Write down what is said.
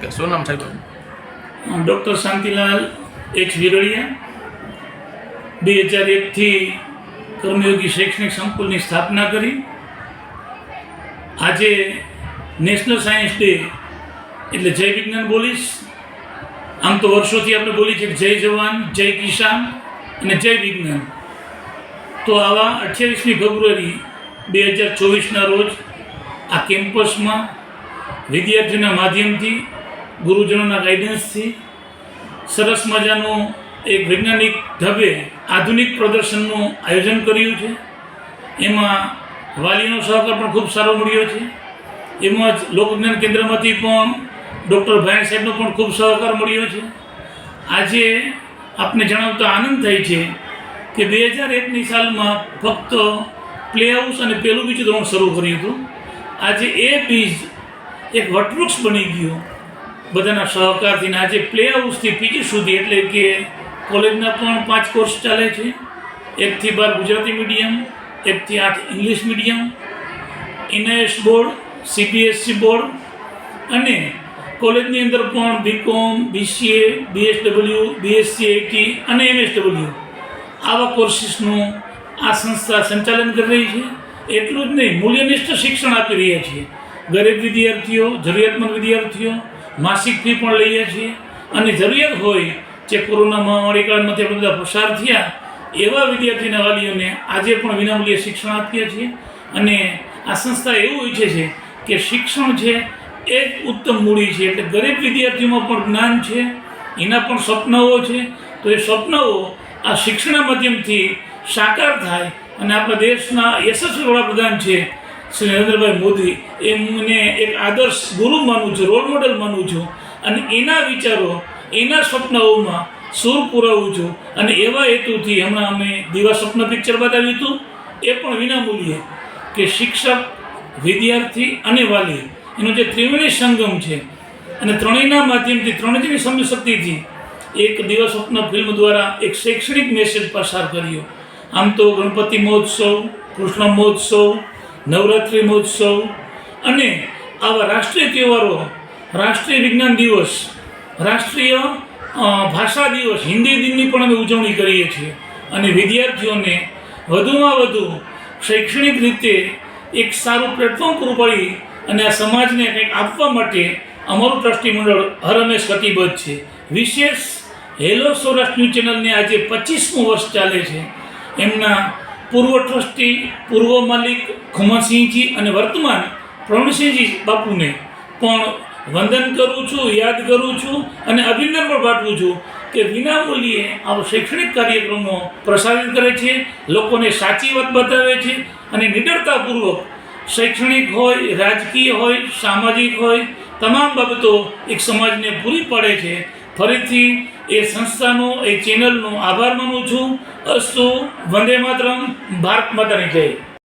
શકે. શું નામ સાહેબ? Doctor Shantilal H Viraliya. 2001થી કર્મયોગી શૈક્ષણિક સંકુલની સ્થાપના કરી. આજે નેશનલ સાયન્સ ડે એટલે જય વિજ્ઞાન બોલીશ. આમ તો વર્ષોથી આપણે બોલી છે કે જય જવાન, જય કિસાન અને જય વિજ્ઞાન. તો આવા 28મી ફેબ્રુઆરી 2024ના રોજ આ કેમ્પસમાં વિદ્યાર્થીઓના માધ્યમથી, ગુરુજનોના ગાઈડન્સથી સરસ મજાનું એક વૈજ્ઞાનિક ઢબે આધુનિક પ્રદર્શનનું આયોજન કર્યું છે. એમાં વાલીનો સહકાર પણ ખૂબ સારો મળ્યો છે. એમાં જ લોકવિજ્ઞાન કેન્દ્રમાંથી પણ ડૉક્ટર ભાયણ સાહેબનો પણ ખૂબ સહકાર મળ્યો છે. આજે આપને જણાવતા આનંદ થાય છે કે 2001ની સાલમાં ફક્ત પ્લે હાઉસ અને પહેલું બીજું ધોરણ શરૂ કર્યું હતું. આજે એ બીજ એક વટવૃક્ષ બની ગયું બધાના સહકારથી. આજે પ્લે હાઉસથી પીજી સુધી એટલે કે કોલેજના પણ 5 કોર્સ ચાલે છે. 1 થી 12 ગુજરાતી મીડિયમ, 1 થી 8 English medium, NIS board, CBSE board અને કોલેજની અંદર પણ BCom, BCA, BSW, BSc IT અને MSW આવા કોર્સીસનું આ સંસ્થા સંચાલન કરી રહી છે. એટલું જ નહીં, મૂલ્યનિષ્ઠ શિક્ષણ આપી રહ્યા છીએ. ગરીબ વિદ્યાર્થીઓ, જરૂરિયાતમંદ વિદ્યાર્થીઓ માસિક ફી પણ લઈએ છીએ. અને જરૂરિયાત હોય જે કોરોના મહામારી કાળમાંથી આપણે બધા પસાર થયા એવા વિદ્યાર્થીના વાલીઓને આજે પણ વિનામૂલ્યે શિક્ષણ આપીએ છીએ. અને આ સંસ્થા એવું ઈચ્છે છે કે શિક્ષણ છે એ જ ઉત્તમ મૂડી છે. એટલે ગરીબ વિદ્યાર્થીઓમાં પણ જ્ઞાન છે, એના પણ સપનાઓ છે. તો એ સપનાઓ આ શિક્ષણના માધ્યમથી સાકાર થાય અને આપણા દેશના યશસ્વી વડાપ્રધાન છે શ્રી નરેન્દ્રભાઈ મોદી, એમને એક આદર્શ ગુરુ માનું છું, રોલ મોડેલ માનું છું. અને એના વિચારો, એના સપનાઓમાં સૂર પુરાવું છું. અને એવા હેતુથી હમણાં અમે દીવા સ્વપ્ન પિક્ચર બતાવ્યું હતું, એ પણ વિનામૂલ્યે, કે શિક્ષક, વિદ્યાર્થી અને વાલી એનો જે ત્રિવેણી સંગમ છે અને ત્રણેયના માધ્યમથી, ત્રણેયની સમશક્તિથી એક દીવા સ્વપ્ન ફિલ્મ દ્વારા એક શૈક્ષણિક મેસેજ પસાર કર્યો. આમ તો ગણપતિ મહોત્સવ, કૃષ્ણ મહોત્સવ, નવરાત્રિ મહોત્સવ અને આવા રાષ્ટ્રીય તહેવારો, રાષ્ટ્રીય વિજ્ઞાન દિવસ, રાષ્ટ્રીય ભાષા દિવસ, હિન્દી દિનની પણ અમે ઉજવણી કરીએ છીએ. અને વિદ્યાર્થીઓને વધુમાં વધુ શૈક્ષણિક રીતે એક સારું પ્લેટફોર્મ પૂરું પાડી અને આ સમાજને કંઈક આપવા માટે અમારું ટ્રસ્ટી મંડળ હરહંમેશ કટિબદ્ધ છે. વિશેષ હેલો સૌરાષ્ટ્ર ન્યૂઝ ચેનલને આજે 25મું વર્ષ ચાલે છે. એમના પૂર્વ ટ્રસ્ટી, પૂર્વ માલિક ખુમાસિંહજી અને વર્તમાન પ્રવીણસિંહજી બાપુને પણ વંદન કરું છું, યાદ કરું છું અને અભિનંદન પણ પાઠવું છું કે વિનામૂલ્યે આવા શૈક્ષણિક કાર્યક્રમો પ્રસારિત કરે છે, લોકોને સાચી વાત બતાવે છે અને નિડરતાપૂર્વક શૈક્ષણિક હોય, રાજકીય હોય, સામાજિક હોય, તમામ બાબતો એક સમાજને પૂરી પાડે છે. ફરીથી એ સંસ્થાનો, એ ચેનલનો આભાર માનું છું. અસ્તુ, વંદે માતરમ, ભારત માતાની જય.